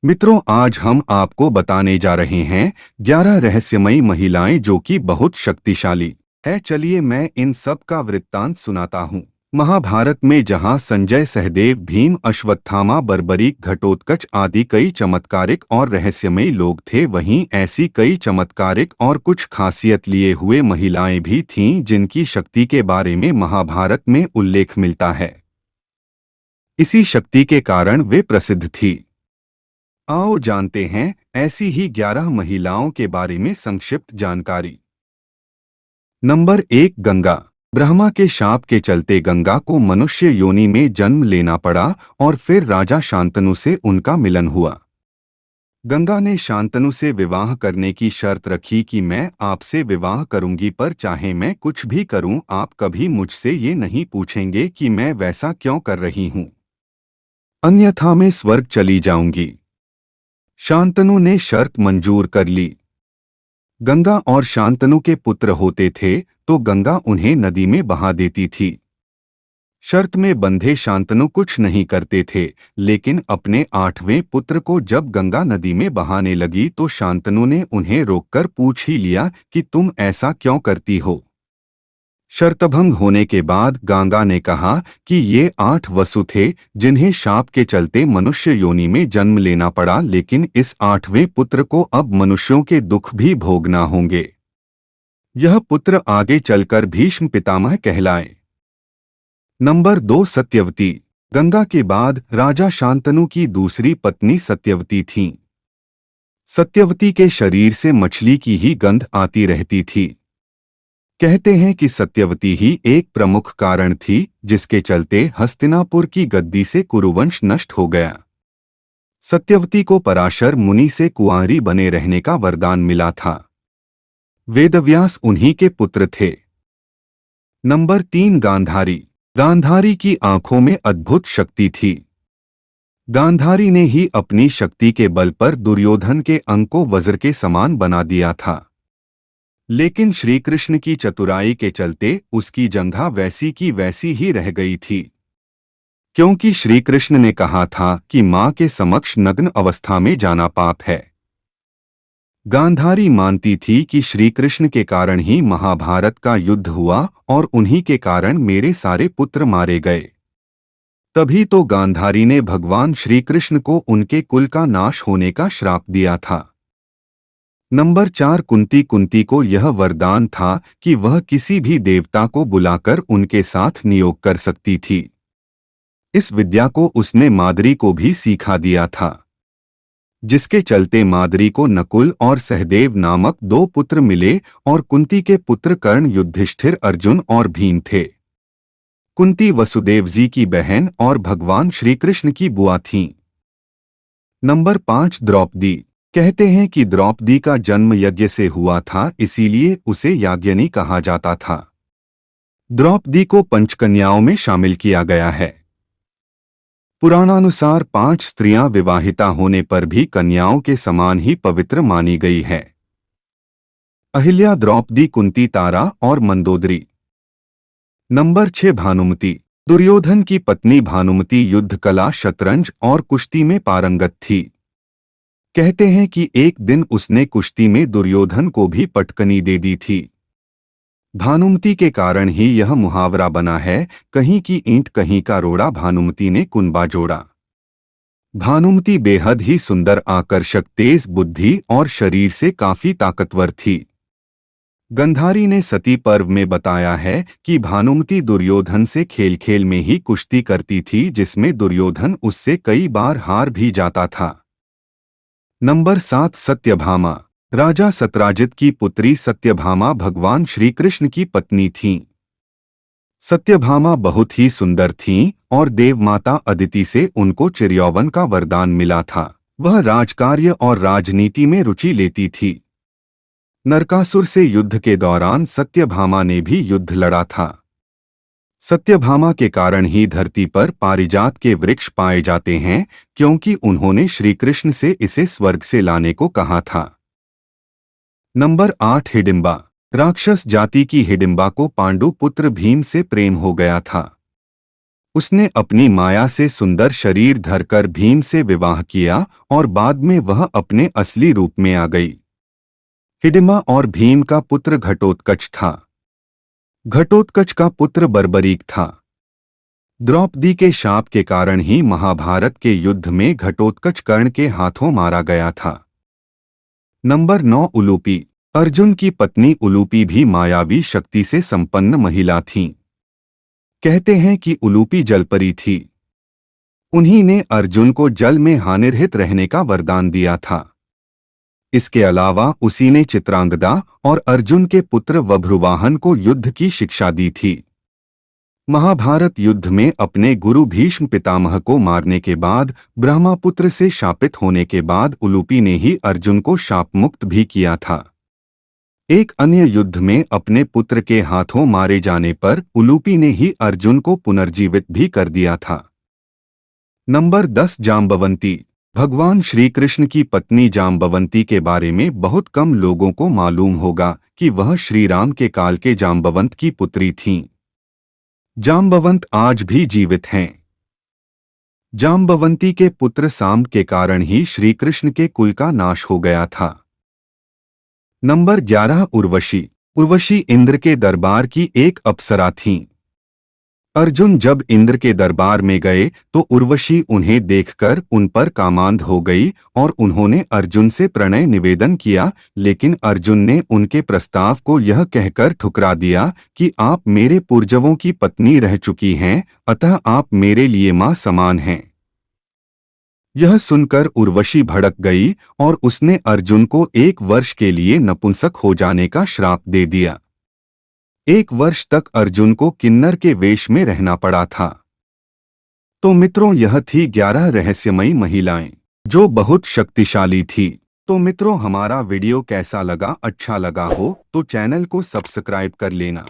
मित्रों, आज हम आपको बताने जा रहे हैं 11 रहस्यमयी महिलाएं जो कि बहुत शक्तिशाली है। चलिए मैं इन सब का वृत्तांत सुनाता हूँ। महाभारत में जहाँ संजय, सहदेव, भीम, अश्वत्थामा, बर्बरीक, घटोत्कच आदि कई चमत्कारिक और रहस्यमयी लोग थे, वहीं ऐसी कई चमत्कारिक और कुछ खासियत लिए हुए महिलाएं भी थीं जिनकी शक्ति के बारे में महाभारत में उल्लेख मिलता है। इसी शक्ति के कारण वे प्रसिद्ध थी। आओ जानते हैं ऐसी ही 11 महिलाओं के बारे में संक्षिप्त जानकारी। नंबर 1, गंगा। ब्रह्मा के शाप के चलते गंगा को मनुष्य योनि में जन्म लेना पड़ा और फिर राजा शांतनु से उनका मिलन हुआ। गंगा ने शांतनु से विवाह करने की शर्त रखी कि मैं आपसे विवाह करूंगी, पर चाहे मैं कुछ भी करूं, आप कभी मुझसे ये नहीं पूछेंगे कि मैं वैसा क्यों कर रही हूं, अन्यथा मैं स्वर्ग चली जाऊंगी। शांतनु ने शर्त मंजूर कर ली। गंगा और शांतनु के पुत्र होते थे तो गंगा उन्हें नदी में बहा देती थी। शर्त में बंधे शांतनु कुछ नहीं करते थे, लेकिन अपने 8वें पुत्र को जब गंगा नदी में बहाने लगी तो शांतनु ने उन्हें रोककर पूछ ही लिया कि तुम ऐसा क्यों करती हो। शर्तभंग होने के बाद गंगा ने कहा कि ये 8 वसु थे जिन्हें शाप के चलते मनुष्य योनि में जन्म लेना पड़ा, लेकिन इस 8वें पुत्र को अब मनुष्यों के दुख भी भोगना होंगे। यह पुत्र आगे चलकर भीष्म पितामह कहलाए। नंबर 2, सत्यवती। गंगा के बाद राजा शांतनु की दूसरी पत्नी सत्यवती थीं। सत्यवती के शरीर से मछली की ही गंध आती रहती थी। कहते हैं कि सत्यवती ही एक प्रमुख कारण थी जिसके चलते हस्तिनापुर की गद्दी से कुरुवंश नष्ट हो गया। सत्यवती को पराशर मुनि से कुंवारी बने रहने का वरदान मिला था। वेदव्यास उन्हीं के पुत्र थे। नंबर 3, गांधारी। गांधारी की आंखों में अद्भुत शक्ति थी। गांधारी ने ही अपनी शक्ति के बल पर दुर्योधन के अंक को वज्र के समान बना दिया था, लेकिन श्रीकृष्ण की चतुराई के चलते उसकी जंघा वैसी की वैसी ही रह गई थी, क्योंकि श्रीकृष्ण ने कहा था कि मां के समक्ष नग्न अवस्था में जाना पाप है। गांधारी मानती थी कि श्रीकृष्ण के कारण ही महाभारत का युद्ध हुआ और उन्हीं के कारण मेरे सारे पुत्र मारे गए। तभी तो गांधारी ने भगवान श्रीकृष्ण को उनके कुल का नाश होने का श्राप दिया था। नंबर 4, कुंती। कुंती को यह वरदान था कि वह किसी भी देवता को बुलाकर उनके साथ नियोग कर सकती थी। इस विद्या को उसने माद्री को भी सिखा दिया था, जिसके चलते माद्री को नकुल और सहदेव नामक 2 पुत्र मिले और कुंती के पुत्र कर्ण, युधिष्ठिर, अर्जुन और भीम थे। कुंती वसुदेव जी की बहन और भगवान श्रीकृष्ण की बुआ थीं। नंबर 5, द्रौपदी। कहते हैं कि द्रौपदी का जन्म यज्ञ से हुआ था, इसीलिए उसे याज्ञनी कहा जाता था। द्रौपदी को पंचकन्याओं में शामिल किया गया है। पुराणानुसार 5 स्त्रियां विवाहिता होने पर भी कन्याओं के समान ही पवित्र मानी गई है। अहिल्या, द्रौपदी, कुंती, तारा और मंदोदरी। नंबर 6, भानुमति। दुर्योधन की पत्नी भानुमति युद्ध कला, शतरंज और कुश्ती में पारंगत थी। कहते हैं कि एक दिन उसने कुश्ती में दुर्योधन को भी पटकनी दे दी थी। भानुमति के कारण ही यह मुहावरा बना है, कहीं की ईंट कहीं का रोड़ा, भानुमति ने कुनबा जोड़ा। भानुमति बेहद ही सुंदर, आकर्षक, तेज बुद्धि और शरीर से काफी ताकतवर थी। गंधारी ने सती पर्व में बताया है कि भानुमति दुर्योधन से खेल खेल में ही कुश्ती करती थी, जिसमें दुर्योधन उससे कई बार हार भी जाता था। नंबर 7, सत्यभामा। राजा सत्राजित की पुत्री सत्यभामा भगवान श्रीकृष्ण की पत्नी थीं। सत्यभामा बहुत ही सुंदर थीं और देवमाता अदिति से उनको चिरयौवन का वरदान मिला था। वह राजकार्य और राजनीति में रुचि लेती थी। नरकासुर से युद्ध के दौरान सत्यभामा ने भी युद्ध लड़ा था। सत्यभामा के कारण ही धरती पर पारिजात के वृक्ष पाए जाते हैं, क्योंकि उन्होंने श्रीकृष्ण से इसे स्वर्ग से लाने को कहा था। नंबर 8, हिडिंबा। राक्षस जाति की हिडिंबा को पांडु पुत्र भीम से प्रेम हो गया था। उसने अपनी माया से सुंदर शरीर धरकर भीम से विवाह किया और बाद में वह अपने असली रूप में आ गई। हिडिंबा और भीम का पुत्र घटोत्कच था। घटोत्कच का पुत्र बर्बरीक था। द्रौपदी के शाप के कारण ही महाभारत के युद्ध में घटोत्कच कर्ण के हाथों मारा गया था। नंबर 9 उलूपी। अर्जुन की पत्नी उलूपी भी मायावी शक्ति से संपन्न महिला थीं। कहते हैं कि उलूपी जलपरी थी। उन्हीं ने अर्जुन को जल में हानिरहित रहने का वरदान दिया था। इसके अलावा उसी ने चित्रांगदा और अर्जुन के पुत्र बभ्रुवाहन को युद्ध की शिक्षा दी थी। महाभारत युद्ध में अपने गुरु भीष्म पितामह को मारने के बाद ब्रह्मपुत्र से शापित होने के बाद उलूपी ने ही अर्जुन को शाप मुक्त भी किया था। एक अन्य युद्ध में अपने पुत्र के हाथों मारे जाने पर उलूपी ने ही अर्जुन को पुनर्जीवित भी कर दिया था। नंबर 10 जाम्बवंती। भगवान श्री कृष्ण की पत्नी जाम्बवंती के बारे में बहुत कम लोगों को मालूम होगा कि वह श्री राम के काल के जाम्बवंत की पुत्री थीं। जाम्बवंत आज भी जीवित हैं। जाम्बवंती के पुत्र सांब के कारण ही श्री कृष्ण के कुल का नाश हो गया था। नंबर 11 उर्वशी। उर्वशी इंद्र के दरबार की एक अप्सरा थीं। अर्जुन जब इंद्र के दरबार में गए तो उर्वशी उन्हें देखकर उन पर कामांध हो गई और उन्होंने अर्जुन से प्रणय निवेदन किया, लेकिन अर्जुन ने उनके प्रस्ताव को यह कहकर ठुकरा दिया कि आप मेरे पूर्वजों की पत्नी रह चुकी हैं, अतः आप मेरे लिए मां समान हैं। यह सुनकर उर्वशी भड़क गई और उसने अर्जुन को 1 वर्ष के लिए नपुंसक हो जाने का श्राप दे दिया। 1 वर्ष तक अर्जुन को किन्नर के वेश में रहना पड़ा था। तो मित्रों, यह थी 11 रहस्यमयी महिलाएं जो बहुत शक्तिशाली थी। तो मित्रों, हमारा वीडियो कैसा लगा? अच्छा लगा हो तो चैनल को सब्सक्राइब कर लेना।